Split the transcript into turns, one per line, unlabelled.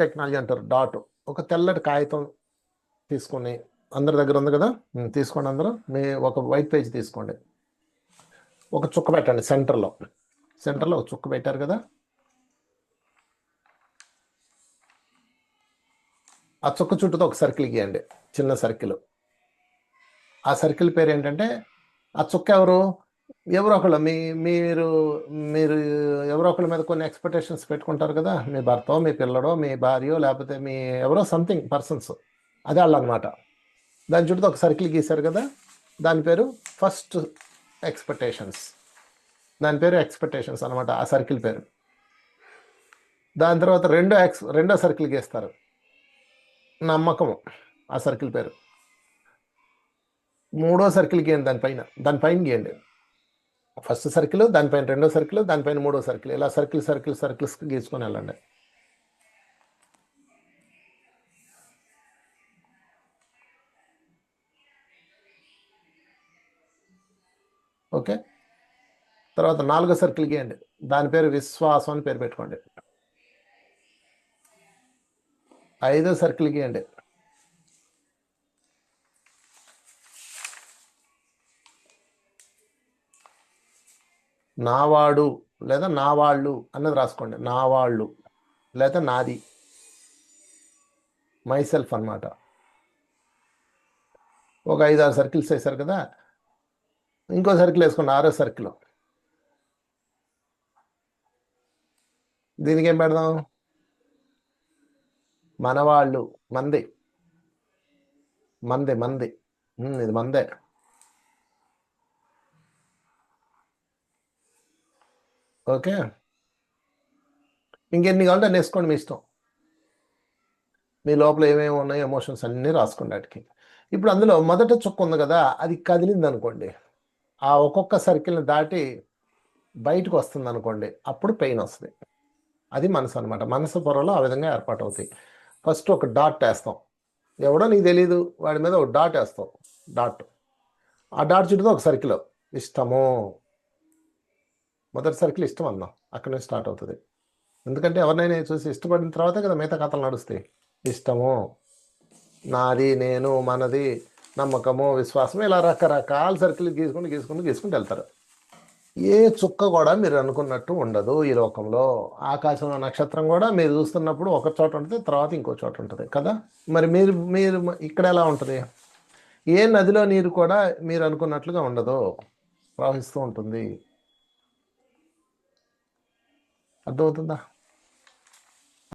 Technology అంటారు. Dot ఒక తెల్లటి కాగితం తీసుకొని, అందరి దగ్గర ఉంది కదా, తీసుకోండి. అందరూ మీ ఒక వైట్ పేజ్ తీసుకోండి. ఒక చుక్క పెట్టండి సెంటర్లో ఒక చుక్క పెట్టారు కదా, ఆ చుక్క చుట్టూతో ఒక సర్కిల్ గీయండి, చిన్న సర్కిల్. ఆ సర్కిల్ పేరు ఏంటంటే, ఆ చుక్క ఎవరో ఒకళ్ళు మీరు మీరు ఎవరో ఒకళ్ళ మీద కొన్ని ఎక్స్పెక్టేషన్స్ పెట్టుకుంటారు కదా, మీ భర్తో, మీ పిల్లడో, మీ భార్యో, లేకపోతే మీ ఎవరో సంథింగ్ పర్సన్స్, అదే వాళ్ళు అనమాట. దాని చుట్టూ ఒక సర్కిల్ గీశారు కదా, దాని పేరు ఫస్ట్ ఎక్స్పెక్టేషన్స్. దాని పేరు ఎక్స్పెక్టేషన్స్ అనమాట, ఆ సర్కిల్ పేరు. దాని తర్వాత రెండో సర్కిల్ గీస్తారు, నమ్మకము, ఆ సర్కిల్ పేరు. మూడో సర్కిల్ గీయండి, దానిపైన గీయండి. ఫస్ట్ సర్కిల్, దానిపైన రెండో సర్కిల్, దానిపైన మూడో సర్కిల్, ఇలా సర్కిల్స్ గీసుకొని వెళ్ళండి. ఓకే. తర్వాత నాలుగో సర్కిల్ గీయండి, దాని పేరు విశ్వాసం అని పేరు పెట్టుకోండి. ఐదో సర్కిల్ గీయండి, నావాడు లేదా నా వాళ్ళు అన్నది రాసుకోండి. నా వాళ్ళు లేదా నాది, మైసెల్ఫ్ అన్నమాట. ఒక 5-6 సర్కిల్స్ వేశారు కదా, ఇంకో సర్కిల్ వేసుకోండి, ఆరో సర్కిల్. దీనికి ఏం పెడదాం? మనవాళ్ళు, మంది, ఇది మందే. ఓకే. ఇంకెన్ని కావాలంటే అన్ని వేసుకోండి, మీ ఇష్టం. మీ లోపల ఏమేమి ఉన్నాయో ఎమోషన్స్ అన్నీ రాసుకోండి వాటికి. ఇప్పుడు అందులో మొదట చుక్క ఉంది కదా, అది కదిలింది అనుకోండి, ఆ ఒక్కొక్క సర్కిల్ని దాటి బయటకు వస్తుంది అనుకోండి, అప్పుడు పెయిన్ వస్తుంది. అది మనసు అనమాట. మనసు పొరలో ఆ విధంగా ఏర్పాటు అవుతాయి. ఫస్ట్ ఒక డాట్ వేస్తాం, ఎవడో నీకు తెలియదు, వాడి మీద ఒక డాట్ వేస్తాం. ఆ డాట్ చుట్టూ ఒక సర్కిల్, ఇష్టము. మొదటి సర్కిల్ ఇష్టం అన్నాం, అక్కడి నుంచి స్టార్ట్ అవుతుంది. ఎందుకంటే ఎవరినైనా చూసి ఇష్టపడిన తర్వాతే కదా మిగతా కథలు నడుస్తాయి. ఇష్టము, నాది, నేను, మనది, నమ్మకము, విశ్వాసం, ఇలా రకరకాల సర్కిల్ గీసుకుంటూ వెళ్తారు. ఏ చుక్క కూడా మీరు అనుకున్నట్టు ఉండదు ఈ లోకంలో. ఆకాశంలో నక్షత్రం కూడా మీరు చూస్తున్నప్పుడు ఒక చోట ఉంటుంది, తర్వాత ఇంకో చోట ఉంటుంది కదా. మరి మీరు మీరు ఇక్కడ ఎలా ఉంటుంది? ఏ నదిలో నీరు కూడా మీరు అనుకున్నట్లుగా ఉండదు, ప్రవహిస్తూ ఉంటుంది. అర్థమవుతుందా?